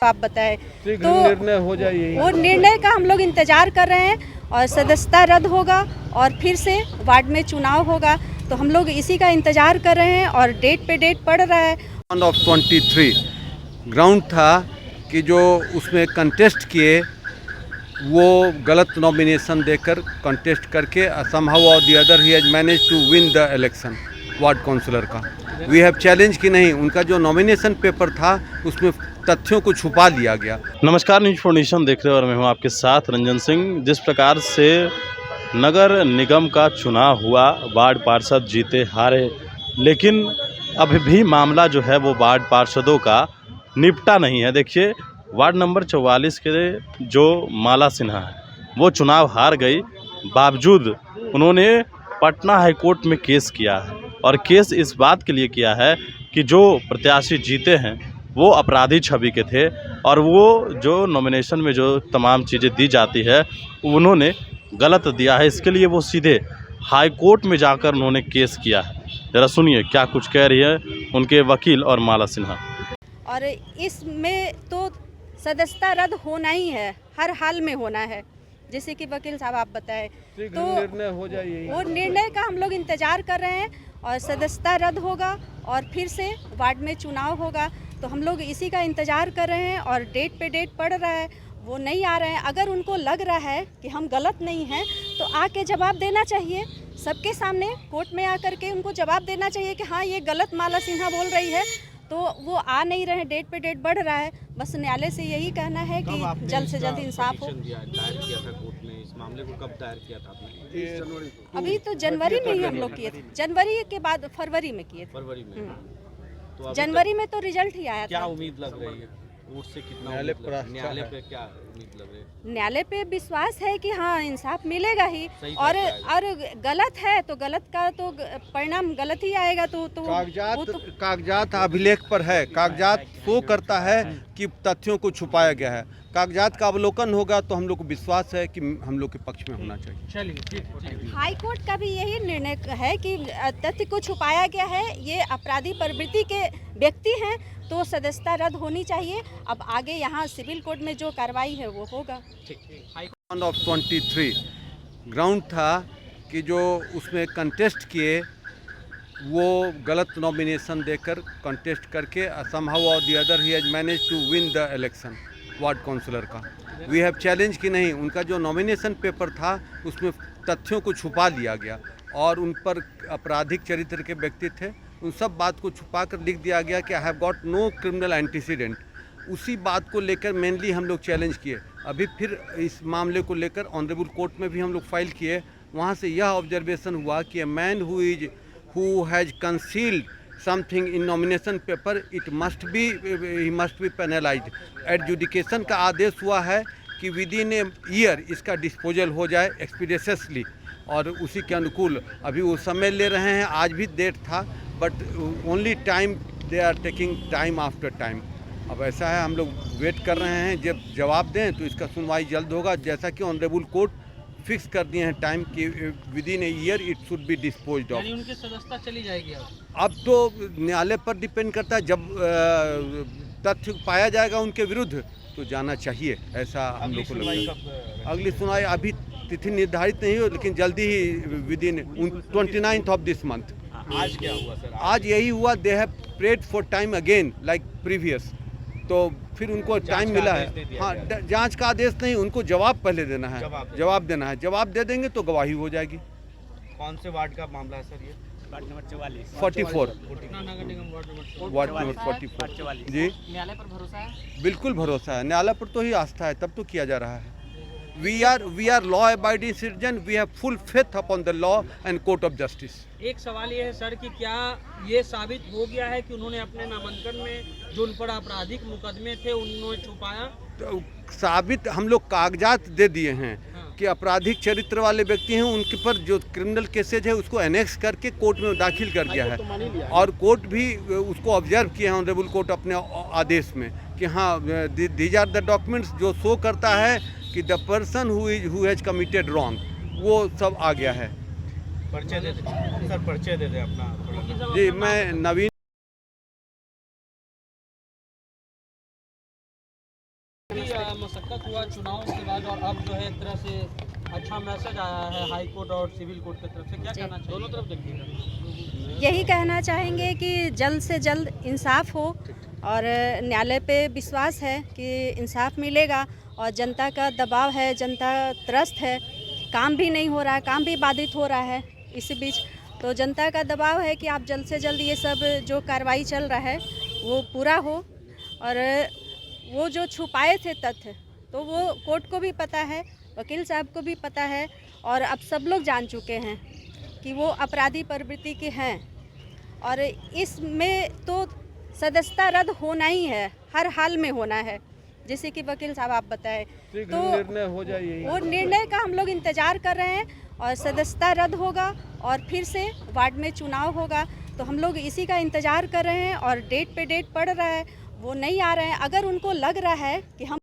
आप बताएं तो निर्णय हो जाए, वो निर्णय का हम लोग इंतजार कर रहे हैं और सदस्यता रद्द होगा और फिर से वार्ड में चुनाव होगा, तो हम लोग इसी का इंतजार कर रहे हैं और डेट पे डेट पड़ रहा है। ऑफ 23 ग्राउंड था कि जो उसमें कंटेस्ट किए वो गलत नॉमिनेशन देकर कंटेस्ट करके समहाउ और the other he has managed to win the election ward councillor का। वी हैव चैलेंज कि नहीं, उनका जो नॉमिनेशन पेपर था उसमें तथ्यों को छुपा लिया गया। नमस्कार, न्यूज़ फाउंडेशन देख रहे हो और मैं हूं आपके साथ रंजन सिंह। जिस प्रकार से नगर निगम का चुनाव हुआ, वार्ड पार्षद जीते हारे, लेकिन अभी भी मामला जो है वो वार्ड पार्षदों का निपटा नहीं है। देखिए, वार्ड नंबर 44 के जो माला सिन्हा है वो चुनाव हार गई, बावजूद उन्होंने पटना हाई कोर्ट में केस किया है। और केस इस बात के लिए किया है कि जो प्रत्याशी जीते हैं वो अपराधी छवि के थे और वो जो नॉमिनेशन में जो तमाम चीज़ें दी जाती है उन्होंने गलत दिया है। इसके लिए वो सीधे हाई कोर्ट में जाकर उन्होंने केस किया है। ज़रा सुनिए क्या कुछ कह रही है उनके वकील और माला सिन्हा। और इसमें तो सदस्यता रद्द होना ही है, हर हाल में होना है, जैसे कि वकील साहब आप बताएं तो निर्णय हो जाए, वो निर्णय का हम लोग इंतजार कर रहे हैं और सदस्यता रद्द होगा और फिर से वार्ड में चुनाव होगा, तो हम लोग इसी का इंतजार कर रहे हैं और डेट पे डेट पड़ रहा है, वो नहीं आ रहे हैं। अगर उनको लग रहा है कि हम गलत नहीं हैं तो आके जवाब देना चाहिए, सबके सामने कोर्ट में आकर के उनको जवाब देना चाहिए कि हाँ ये गलत माला सिन्हा बोल रही है, तो वो आ नहीं रहे, डेट पे डेट बढ़ रहा है। बस न्यायालय से यही कहना है कि जल्द से जल्द इंसाफ हो। दायर किया था कोर्ट में, इस मामले को कब दायर किया था आपने? अभी तो जनवरी में ही हम लोग किए थे, जनवरी के बाद फरवरी में किए थे। फरवरी में। तो जनवरी में तो रिजल्ट ही आया क्या था। उम्मीद लग रही है कोर्ट से, कितना न्यायालय पे क्या उम्मीद लग रही है? न्यायालय पे विश्वास है कि हाँ इंसाफ मिलेगा ही, सही और फैसला गलत है तो गलत का तो परिणाम गलत ही आएगा। तो कागजात अभिलेख पर है, कागजात शो करता है कि तथ्यों को छुपाया गया है। कागजात का अवलोकन होगा तो हम लोग को विश्वास है कि हम लोग के पक्ष में होना चाहिए। हाई कोर्ट का भी यही निर्णय है कि तथ्य को छुपाया गया है, ये अपराधी प्रवृत्ति के व्यक्ति हैं, तो सदस्यता रद्द होनी चाहिए। अब आगे यहाँ सिविल कोर्ट में जो कार्रवाई है वो होगा। ऑफ 23 ग्राउंड था कि जो उसमें कंटेस्ट किए वो गलत नॉमिनेशन देकर कंटेस्ट करके समहाउ और the other he has managed to win the election ward councillor का। वी हैव चैलेंज कि नहीं, उनका जो नॉमिनेशन पेपर था उसमें तथ्यों को छुपा लिया गया और उन पर आपराधिक चरित्र के व्यक्ति थे, उन सब बात को छुपा कर लिख दिया गया कि I have got no criminal antecedent. उसी बात को लेकर मेनली हम लोग चैलेंज किए। अभी फिर इस मामले को लेकर ऑनरेबल कोर्ट में भी हम लोग फाइल किए। वहाँ से यह ऑब्जर्वेशन हुआ कि a man who has concealed something in nomination paper it must be penalised. Adjudication का आदेश हुआ है कि विद इन ए ईयर इसका डिस्पोजल हो जाए एक्सपीडियसली, और उसी के अनुकूल अभी वो समय ले रहे हैं। आज भी डेट था but only time they are taking time after time. अब ऐसा है, हम लोग वेट कर रहे हैं, जब जवाब दें तो इसका सुनवाई जल्द होगा, जैसा कि ऑनरेबल कोर्ट फिक्स कर दिए हैं टाइम कि with in a year it should be disposed of. उनकी सदस्यता चली जाएगी अब तो न्यायालय पर डिपेंड करता है, जब तथ्य पाया जाएगा उनके विरुद्ध तो जाना चाहिए, ऐसा हम लोग को लगता है। अगली सुनवाई अभी तिथि निर्धारित नहीं हो, लेकिन जल्दी ही within 29th of this month. आज क्या हुआ सर? आज यही हुआ, they have prayed for time again like previous, तो फिर उनको टाइम मिला है। हाँ, जांच का आदेश नहीं, उनको जवाब पहले देना है, जवाब देना है। जवाब दे देंगे तो गवाही हो जाएगी। कौन से वार्ड का मामला है सर ये? वार्ड नंबर 44 44 नगर निगम वार्ड नंबर 44 जी। न्यायालय पर भरोसा है? बिल्कुल भरोसा है, न्यायालय पर तो ही आस्था है, तब तो किया जा रहा है। We are law abiding citizen, we have full faith upon the law and court of justice. एक सवाल ये है सर कि क्या ये साबित हो गया है कि उन्होंने अपने नामांकन में जो उन पर आपराधिक मुकदमे थे उन्होंने छुपाया? तो साबित हम लोग कागजात दे दिए हैं कि आपराधिक चरित्र वाले व्यक्ति हैं, उनके पर जो क्रिमिनल केसेज है उसको एनेक्स करके कोर्ट में दाखिल कर दिया है, और कोर्ट भी उसको ऑब्जर्व किया है ऑनरेबल कोर्ट अपने आदेश में कि हाँ दीज आर द डॉक्यूमेंट्स जो शो करता है कि the person who has committed wrong, वो सब आ गया है। पर्चे दे दे सर, पर्चे दे दे अपना। जी, मैं नवीन मशक्कत हुआ चुनाव के बाद और अब जो है एक तरह से अच्छा मैसेज आया है हाई कोर्ट और सिविल कोर्ट की तरफ से, क्या कहना चाहिए? दोनों तरफ देखिएगा। यही कहना चाहेंगे कि जल्द से जल्द इंसाफ हो और न्यायालय पे विश्वास है कि इंसाफ मिलेगा। और जनता का दबाव है, जनता त्रस्त है, काम भी नहीं हो रहा है, काम भी बाधित हो रहा है इसी बीच। तो जनता का दबाव है कि आप जल्द से जल्द ये सब जो कार्रवाई चल रहा है वो पूरा हो। और वो जो छुपाए थे तथ्य तो वो कोर्ट को भी पता है, वकील साहब को भी पता है और अब सब लोग जान चुके हैं कि वो अपराधी प्रवृत्ति के हैं। और इसमें तो सदस्यता रद्द होना ही है, हर हाल में होना है, जैसे कि वकील साहब आप बताएं। तो निर्णय हो जाए, वो निर्णय का हम लोग इंतज़ार कर रहे हैं और सदस्यता रद्द होगा और फिर से वार्ड में चुनाव होगा। तो हम लोग इसी का इंतज़ार कर रहे हैं और डेट पे डेट पड़ रहा है, वो नहीं आ रहे हैं। अगर उनको लग रहा है कि हम